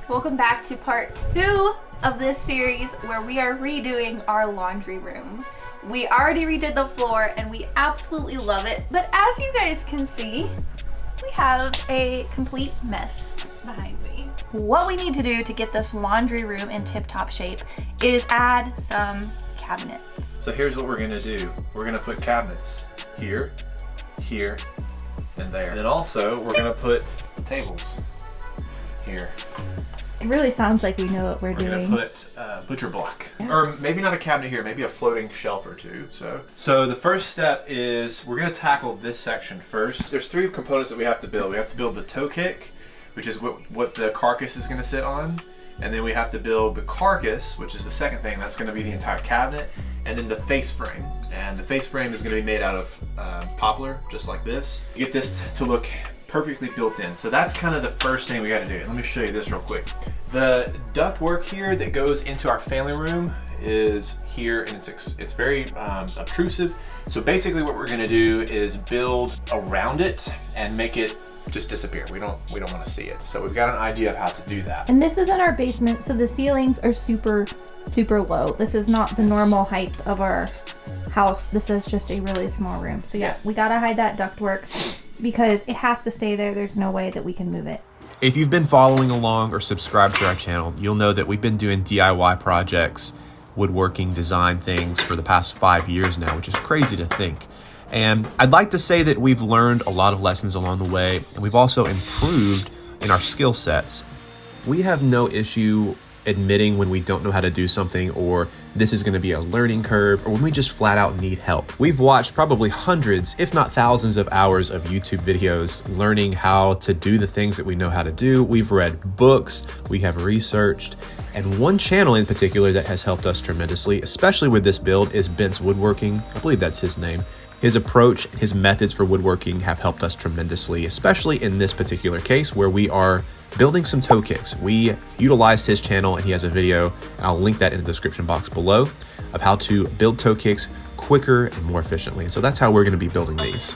Welcome back to part 2 of this series where we are redoing our laundry room. We already redid the floor and we absolutely love it, but as you guys can see, we have a complete mess behind me. What we need to do to get this laundry room in tip-top shape is add some cabinets. So here's what we're gonna do. We're gonna put cabinets here, here, and there. And then also we're gonna put tables here. It really sounds like we know what we're doing. We're gonna put butcher block. Yeah. Or maybe not a cabinet here, maybe a floating shelf or two. So the first step is we're gonna tackle this section first. There's 3 components that we have to build. We have to build the toe kick, which is what the carcass is gonna sit on. And then we have to build the carcass, which is the second thing. That's gonna be the entire cabinet. And then the face frame. And the face frame is gonna be made out of poplar, just like this. You get this to look perfectly built in. So that's kind of the first thing we got to do. Let me show you this real quick. The ductwork here that goes into our family room is here, and it's very obtrusive. So basically what we're going to do is build around it and make it just disappear. We don't want to see it. So we've got an idea of how to do that. And this is in our basement, so the ceilings are super low. This is not the normal height of our house. This is just a really small room. So yeah, we got to hide that ductwork because it has to stay there. There's no way that we can move it. If you've been following along or subscribed to our channel, you'll know that we've been doing DIY projects, woodworking, design things for the past 5 years now, which is crazy to think. And I'd like to say that we've learned a lot of lessons along the way, and we've also improved in our skill sets. We have no issue admitting when we don't know how to do something, or this is going to be a learning curve, or when we just flat out need help. We've watched probably hundreds, if not thousands of hours of YouTube videos learning how to do the things that we know how to do. We've read books, we have researched, and one channel in particular that has helped us tremendously, especially with this build, is Bent's Woodworking. I believe that's his name. His approach, his methods for woodworking have helped us tremendously, especially in this particular case where we are building some toe kicks. We utilized his channel and he has a video, and I'll link that in the description box below, of how to build toe kicks quicker and more efficiently. And so that's how we're going to be building these.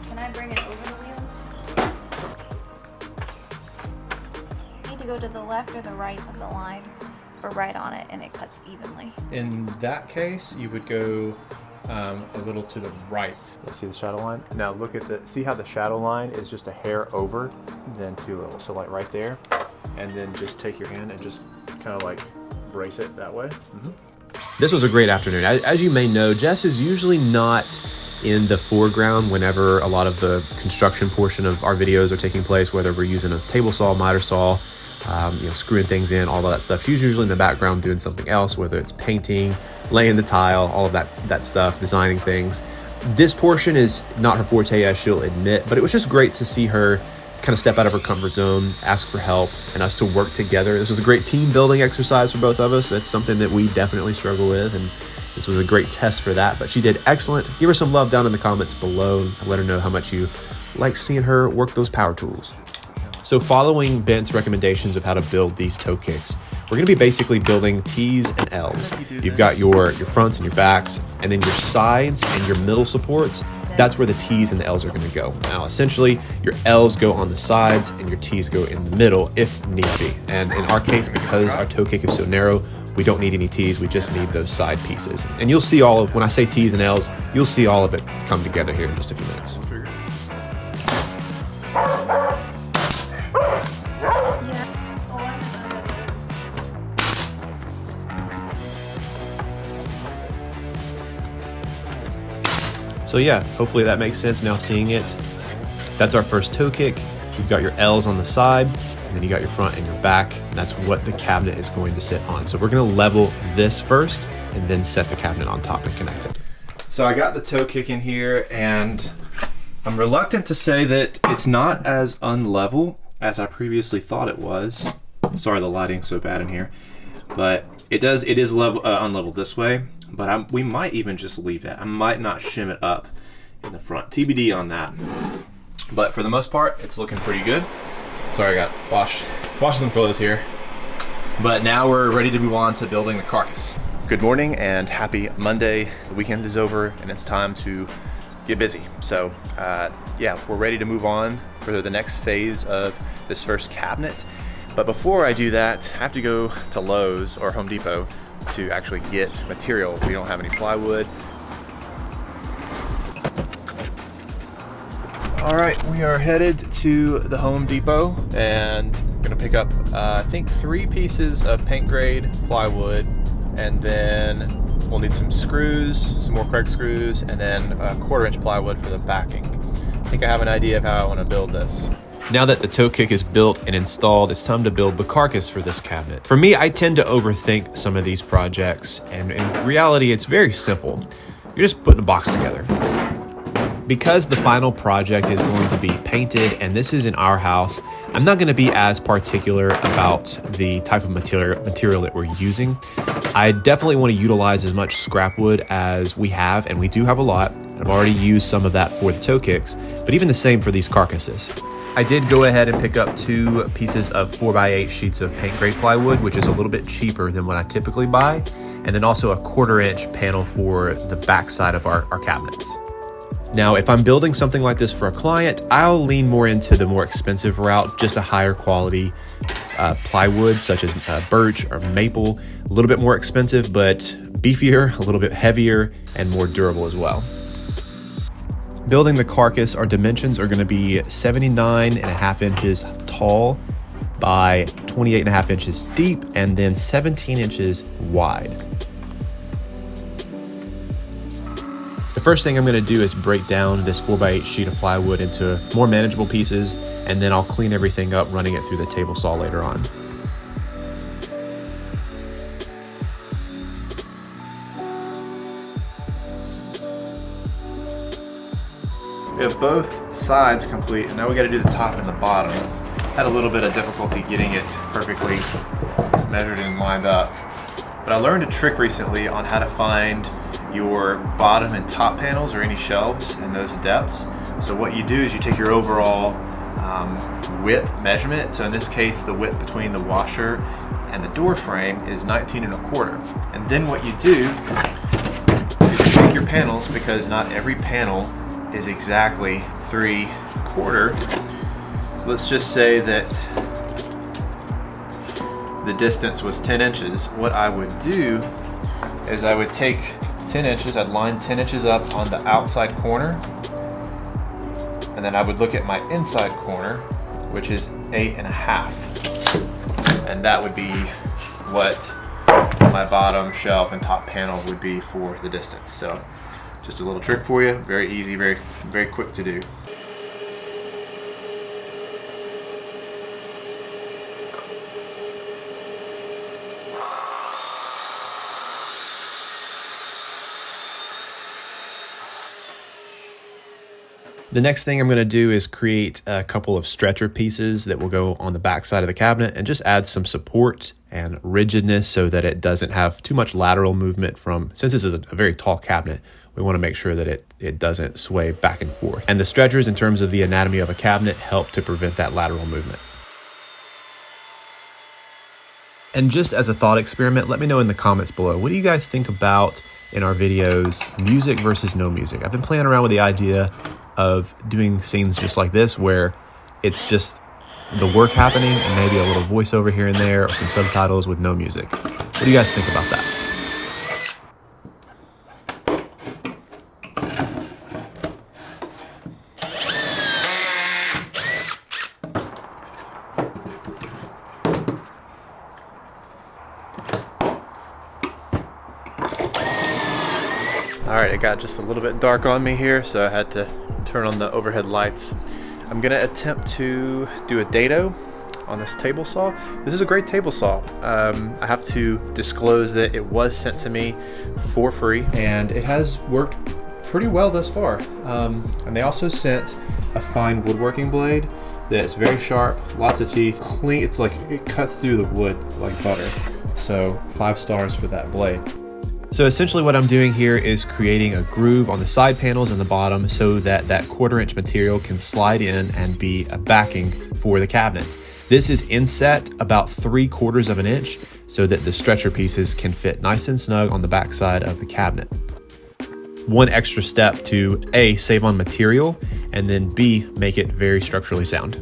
Can I bring it over the wheels? Need to go to the left or the right of the line, or right on it, and it cuts evenly. In that case, you would go a little to the right. See the shadow line? Now look at see how the shadow line is just a hair over, then too little. So like right there, and then just take your hand and just kind of like brace it that way. Mm-hmm. This was a great afternoon. As you may know, Jess is usually not in the foreground whenever a lot of the construction portion of our videos are taking place, whether we're using a table saw, miter saw, screwing things in, all of that stuff. She's usually in the background doing something else, whether it's painting, laying the tile, all of that stuff, designing things. This portion is not her forte, as she'll admit, but it was just great to see her kind of step out of her comfort zone, ask for help, and us to work together. This was a great team building exercise for both of us. That's something that we definitely struggle with, and this was a great test for that, but she did excellent. Give her some love down in the comments below and let her know how much you like seeing her work those power tools. So following Bent's recommendations of how to build these toe kicks, we're going to be basically building T's and L's. You've got your fronts and your backs, and then your sides and your middle supports. That's where the T's and the L's are going to go. Now, essentially, your L's go on the sides and your T's go in the middle if need be. And in our case, because our toe kick is so narrow, we don't need any T's. We just need those side pieces. And you'll see all of, when I say T's and L's, you'll see all of it come together here in just a few minutes. So yeah, hopefully that makes sense now seeing it. That's our first toe kick. You've got your L's on the side, and then you got your front and your back, and that's what the cabinet is going to sit on. So we're gonna level this first, and then set the cabinet on top and connect it. So I got the toe kick in here, and I'm reluctant to say that it's not as unlevel as I previously thought it was. Sorry, the lighting's so bad in here, but it is unleveled this way. But we might even just leave that. I might not shim it up in the front. TBD on that. But for the most part, it's looking pretty good. Sorry, I got washing some clothes here. But now we're ready to move on to building the carcass. Good morning and happy Monday. The weekend is over and it's time to get busy. So yeah, we're ready to move on for the next phase of this first cabinet. But before I do that, I have to go to Lowe's or Home Depot to actually get material. We don't have any plywood. All right, we are headed to the Home Depot and I'm gonna pick up, I think 3 pieces of paint grade plywood, and then we'll need some screws, some more Craig screws, and then a 1/4 inch plywood for the backing. I think I have an idea of how I wanna build this. Now that the toe kick is built and installed, it's time to build the carcass for this cabinet. For me, I tend to overthink some of these projects, and in reality, it's very simple. You're just putting a box together. Because the final project is going to be painted, and this is in our house, I'm not going to be as particular about the type of material that we're using. I definitely want to utilize as much scrap wood as we have, and we do have a lot. I've already used some of that for the toe kicks, but even the same for these carcasses. I did go ahead and pick up 2 pieces of 4x8 sheets of paint grade plywood, which is a little bit cheaper than what I typically buy, and then also a 1/4 inch panel for the back side of our cabinets. Now, if I'm building something like this for a client, I'll lean more into the more expensive route, just a higher quality plywood, such as birch or maple, a little bit more expensive, but beefier, a little bit heavier, and more durable as well. Building the carcass, our dimensions are going to be 79.5 inches tall by 28.5 inches deep, and then 17 inches wide. The first thing I'm going to do is break down this 4x8 sheet of plywood into more manageable pieces, and then I'll clean everything up running it through the table saw later on. We have both sides complete, and now we got to do the top and the bottom. Had a little bit of difficulty getting it perfectly measured and lined up, but I learned a trick recently on how to find your bottom and top panels or any shelves in those depths. So what you do is you take your overall width measurement. So in this case, the width between the washer and the door frame is 19.25. And then what you do is you take your panels, because not every panel is exactly 3/4. Let's just say that the distance was 10 inches. What I would do is I would take 10 inches, I'd line 10 inches up on the outside corner, and then I would look at my inside corner, which is 8.5. And that would be what my bottom shelf and top panel would be for the distance. So just a little trick for you, very easy, very, very quick to do. The next thing I'm going to do is create a couple of stretcher pieces that will go on the back side of the cabinet and just add some support and rigidness so that it doesn't have too much lateral movement since this is a very tall cabinet, we want to make sure that it doesn't sway back and forth. And the stretchers, in terms of the anatomy of a cabinet, help to prevent that lateral movement. And just as a thought experiment, let me know in the comments below, what do you guys think about in our videos, music versus no music? I've been playing around with the idea of doing scenes just like this, where it's just the work happening and maybe a little voiceover here and there or some subtitles with no music. What do you guys think about that? All right, it got just a little bit dark on me here, so I had to turn on the overhead lights. I'm gonna attempt to do a dado on this table saw. This is a great table saw. I have to disclose that it was sent to me for free, and it has worked pretty well thus far. And they also sent a fine woodworking blade that's very sharp, lots of teeth, clean. It's like it cuts through the wood like butter. So 5 stars for that blade. So essentially what I'm doing here is creating a groove on the side panels and the bottom so that 1/4 inch material can slide in and be a backing for the cabinet. This is inset about 3/4 of an inch so that the stretcher pieces can fit nice and snug on the back side of the cabinet. One extra step to A, save on material, and then B, make it very structurally sound.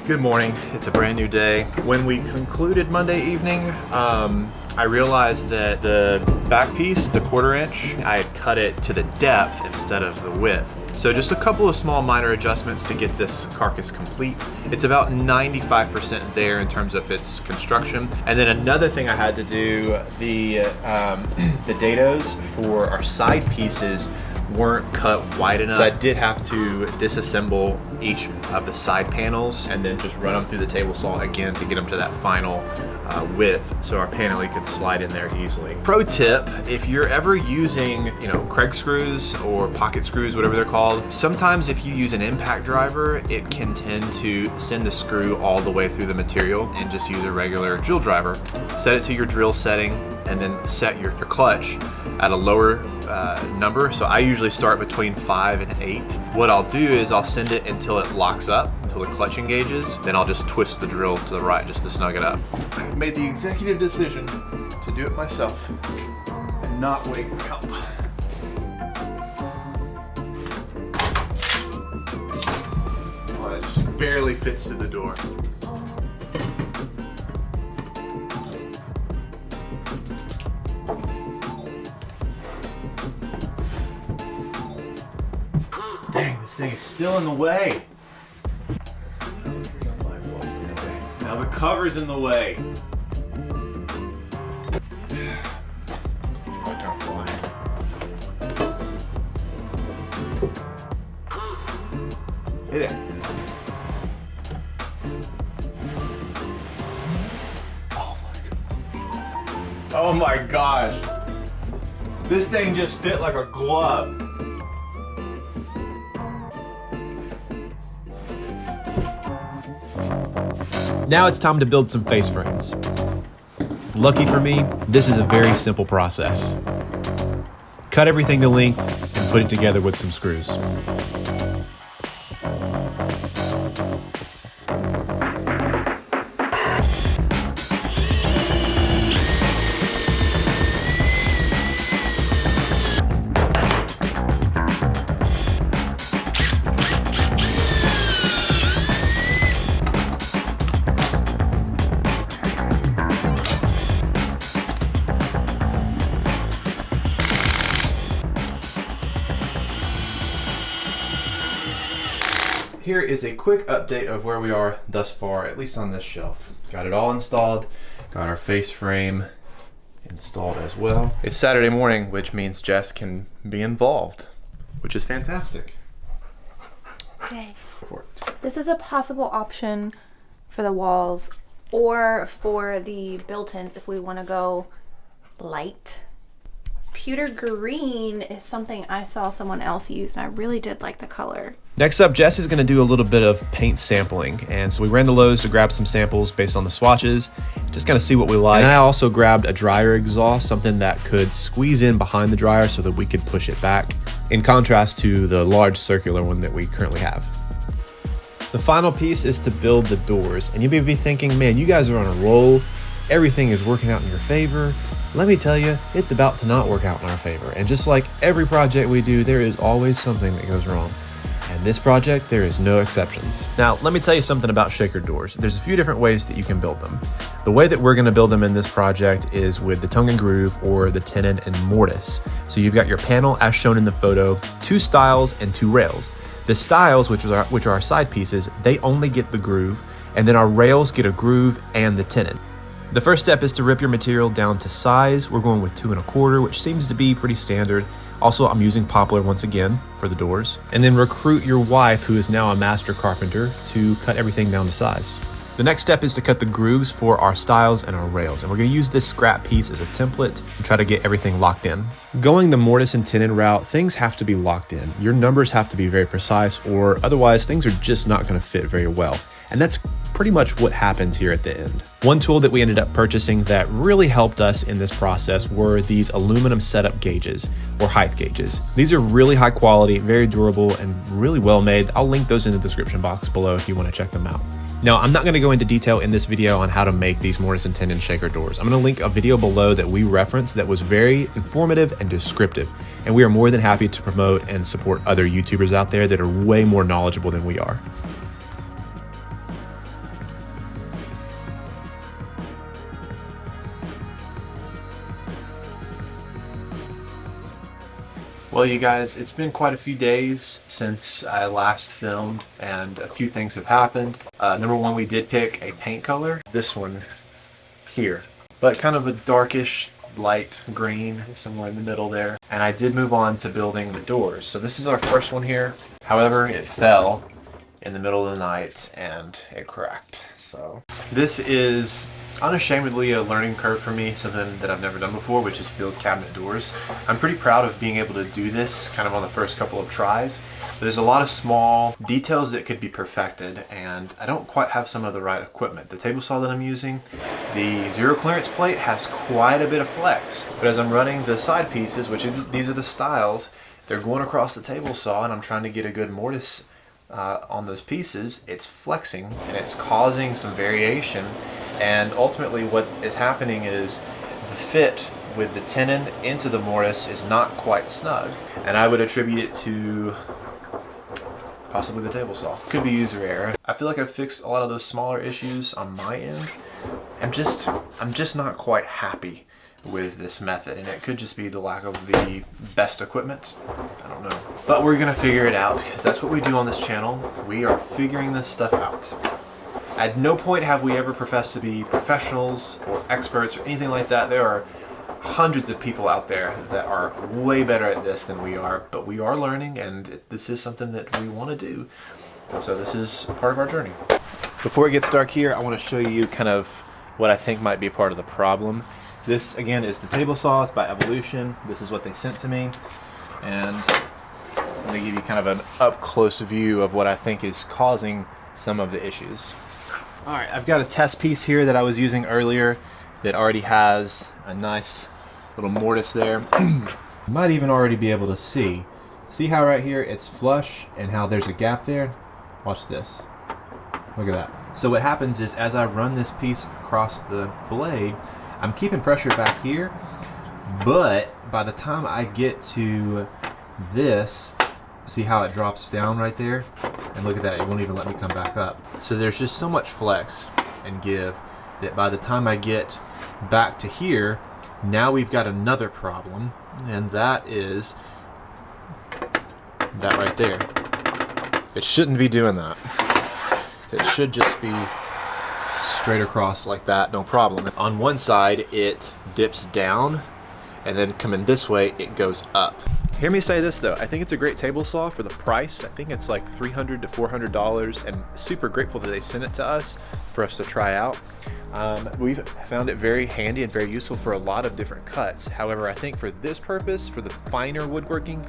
Good morning. It's a brand new day. When we concluded Monday evening, I realized that the back piece, the 1/4 inch, I had cut it to the depth instead of the width. So just a couple of small minor adjustments to get this carcass complete. It's about 95% there in terms of its construction. And then another thing I had to do, the dados for our side pieces weren't cut wide enough. So I did have to disassemble each of the side panels and then just run them through the table saw again to get them to that final width so our paneling could slide in there easily. Pro tip, if you're ever using, Craig screws or pocket screws, whatever they're called, sometimes if you use an impact driver, it can tend to send the screw all the way through the material, and just use a regular drill driver. Set it to your drill setting and then set your clutch at a lower number. So I usually start between 5 and 8. What I'll do is I'll send it until it locks up, until the clutch engages. Then I'll just twist the drill to the right just to snug it up. I've made the executive decision to do it myself and not wait for help. Oh, it just barely fits to the door. Dang, this thing is still in the way. Now the cover's in the way. Hey there. Oh my gosh. This thing just fit like a glove. Now it's time to build some face frames. Lucky for me, this is a very simple process. Cut everything to length and put it together with some screws. Here is a quick update of where we are thus far, at least on this shelf. Got it all installed, got our face frame installed as well. It's Saturday morning, which means Jess can be involved, which is fantastic. Okay. This is a possible option for the walls or for the built-ins if we want to go light. Pewter green is something I saw someone else use and I really did like the color. Next up, Jess is going to do a little bit of paint sampling, and so we ran to Lowe's to grab some samples based on the swatches, just kind of see what we like. And I also grabbed a dryer exhaust, something that could squeeze in behind the dryer so that we could push it back, in contrast to the large circular one that we currently have. The final piece is to build the doors, and you may be thinking, man, you guys are on a roll, everything is working out in your favor. Let me tell you, it's about to not work out in our favor, and just like every project we do, there is always something that goes wrong. And this project, there is no exceptions. Now, let me tell you something about shaker doors. There's a few different ways that you can build them. The way that we're gonna build them in this project is with the tongue and groove or the tenon and mortise. So you've got your panel as shown in the photo, 2 stiles and 2 rails. The stiles, which are our side pieces, they only get the groove, and then our rails get a groove and the tenon. The first step is to rip your material down to size. We're going with 2 1/4, which seems to be pretty standard. Also, I'm using poplar once again for the doors. And then recruit your wife, who is now a master carpenter, to cut everything down to size. The next step is to cut the grooves for our stiles and our rails. And we're gonna use this scrap piece as a template and try to get everything locked in. Going the mortise and tenon route, things have to be locked in. Your numbers have to be very precise, or otherwise things are just not gonna fit very well. And that's pretty much what happens here at the end. One tool that we ended up purchasing that really helped us in this process were these aluminum setup gauges, or height gauges. These are really high quality, very durable, and really well made. I'll link those in the description box below if you want to check them out. Now, I'm not going to go into detail in this video on how to make these mortise and tenon shaker doors. I'm going to link a video below that we referenced that was very informative and descriptive, and we are more than happy to promote and support other YouTubers out there that are way more knowledgeable than we are. Well, you guys, it's been quite a few days since I last filmed, and a few things have happened. Number one, we did pick a paint color. This one here, but kind of a darkish light green, somewhere in the middle there. And I did move on to building the doors. So this is our first one here. However, it fell in the middle of the night and it cracked. So this is unashamedly a learning curve for me, something that I've never done before, which is build cabinet doors. I'm pretty proud of being able to do this kind of on the first couple of tries. There's a lot of small details that could be perfected, and I don't quite have some of the right equipment. The table saw that I'm using, the zero clearance plate has quite a bit of flex, but as I'm running the side pieces, which is, these are the stiles, they're going across the table saw, and I'm trying to get a good mortise on those pieces. It's flexing and it's causing some variation, and ultimately what is happening is the fit with the tenon into the mortise is not quite snug, and I would attribute it to possibly the table saw. Could be user error. I feel like I've fixed a lot of those smaller issues on my end. I'm just not quite happy with this method, and it could just be the lack of the best equipment. I don't know. But we're gonna figure it out, because that's what we do on this channel. We are figuring this stuff out. At no point have we ever professed to be professionals or experts or anything like that. There are hundreds of people out there that are way better at this than we are, but we are learning, and this is something that we want to do. So this is part of our journey. Before it gets dark here, I want to show you kind of what I think might be part of the problem. This, again, is the table saws by Evolution. This is what they sent to me, and I'm going to give you kind of an up-close view of what I think is causing some of the issues. All right, I've got a test piece here that I was using earlier that already has a nice little mortise there. You might even already be able to see how right here it's flush and how there's a gap there. Watch this. Look at that. So what happens is, as I run this piece across the blade, I'm keeping pressure back here, but by the time I get to this, see how it drops down right there? And look at that, it won't even let me come back up. So there's just so much flex and give that by the time I get back to here, now we've got another problem, and that is that right there. It shouldn't be doing that. It should just be straight across like that, no problem. On one side, it dips down, and then coming this way, it goes up. Hear me say this though, I think it's a great table saw for the price. I think it's like $300 to $400, and super grateful that they sent it to us for us to try out. We've found it very handy and very useful for a lot of different cuts. However, I think for this purpose, for the finer woodworking,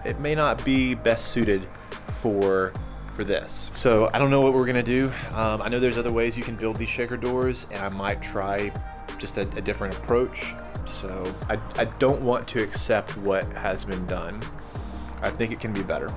it may not be best suited for this. So I don't know what we're gonna do. I know there's other ways you can build these shaker doors, and I might try just a different approach. So I don't want to accept what has been done. I think it can be better.